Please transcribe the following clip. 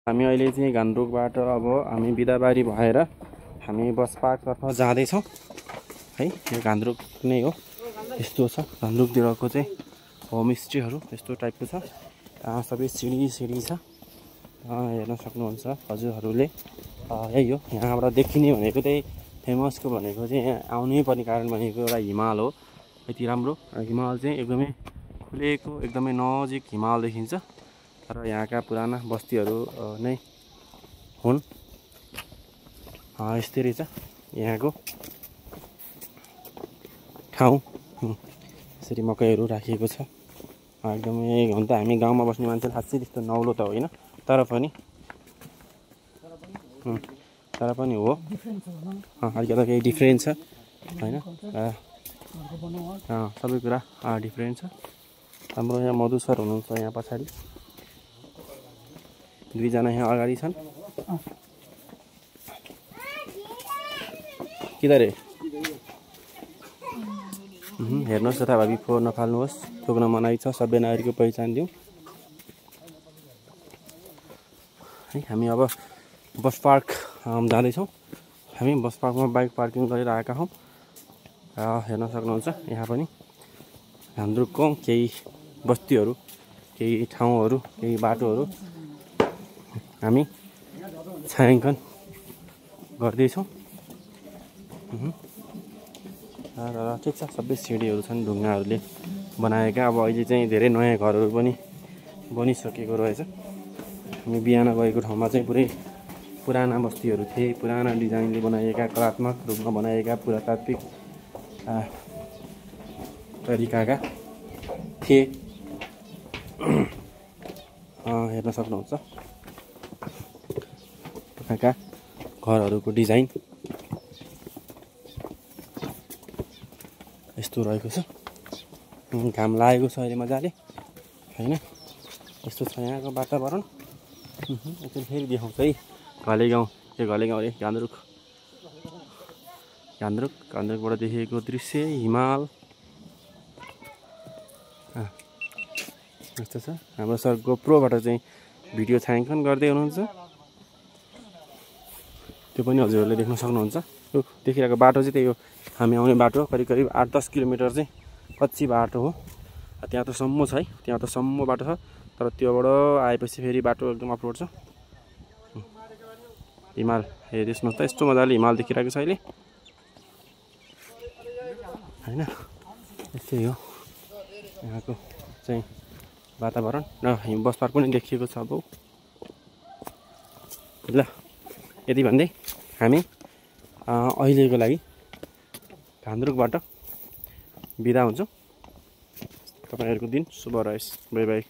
हामी अहिले चाहिँ घान्द्रुकबाट अब हामी बिदाबारी भएर हामी बस पार्कतर्फ जाँदैछौँ है। यो घान्द्रुक नै हो, यस्तो छ घान्द्रुकतिरको चाहिँ होमस्टेहरू यस्तो टाइपको छ। सबै सिडी छ, हेर्न सक्नुहुन्छ हजुरहरूले। यही हो यहाँबाट देखिने भनेको चाहिँ फेमसको भनेको चाहिँ यहाँ आउनै पर्ने कारण भनेको एउटा हिमाल हो। यति राम्रो हिमाल चाहिँ एकदमै खुलेको एकदमै नजिक हिमाल देखिन्छ। तर यहाँका पुराना बस्तीहरू नै हुन्। यस्तै रहेछ यहाँको ठाउँ। यसरी मकैहरू राखिएको छ एकदमै। हुन त हामी गाउँमा बस्ने मान्छे खासै त्यस्तो नौलो त होइन, तर पनि हो अलिकति केही डिफ्रेन्ट छ होइन। सबै कुरा डिफ्रेन्ट छ। हाम्रो यहाँ मधु सर हुनुहुन्छ यहाँ पछाडि, दुईजना यहाँ अगाडि छन्। किधर हेर्नुहोस् जथाभावी फोहोर नफाल्नुहोस्, थुक्न मनाइ छ। सबै नागरिकको पहिचान दिउँ है। हामी अब बस पार्क जाँदैछौँ। हामी बस पार्कमा बाइक पार्किङ गरेर आएका हौँ। हेर्न सक्नुहुन्छ यहाँ पनि घान्द्रुकको केही बस्तीहरू, केही ठाउँहरू, केही बाटोहरू हामी छायाङ्कन गर्दैछौँ। र ठिक छ, सबै सिँढीहरू छन् ढुङ्गाहरूले बनाएका। अब अहिले चाहिँ धेरै नयाँ घरहरू पनि बनिसकेको रहेछ। हामी बिहान गएको ठाउँमा चाहिँ पुरै पुराना बस्तीहरू थिए, पुराना डिजाइनले बनाइएका, कलात्मक रूपमा बनाइएका, पुरातात्विक तरिकाका थिए। हेर्न सक्नुहुन्छ यहाँका घरहरूको डिजाइन यस्तो रहेको छ। घाम लागेको छ अहिले मजाले होइन। यस्तो छ यहाँको वातावरण। एकचोटि फेरि देखाउँछ है घले गाउँ। यो घले गाउँ अरे घान्द्रुकबाट देखिएको दृश्य हिमाल यस्तो छ। हाम्रो सर गोप्रोबाट चाहिँ भिडियो छायाङ्कन गर्दै हुनुहुन्छ। त्यो पनि हजुरहरूले देख्न सक्नुहुन्छ। यो देखिरहेको बाटो चाहिँ त्यही हो, हामी आउने बाटो। करिब 8-10 किलोमिटर चाहिँ कच्ची बाटो हो। त्यहाँ त सम्म छ है, त्यहाँ त सम्म बाटो छ। तर त्योबाट आएपछि फेरि बाटो एकदम अप्रोड छ। हिमाल हेर्नुहोस् त, यस्तो मजाले हिमाल देखिरहेको छ अहिले होइन। यस्तै हो यहाँको चाहिँ वातावरण। र बस पार्क पनि देखिएको छ। अब ल यति भन्दै हामी अहिलेको लागि घान्द्रुकबाट बिदा हुन्छौँ। तपाईँहरूको दिन शुभ रहोस्। By by.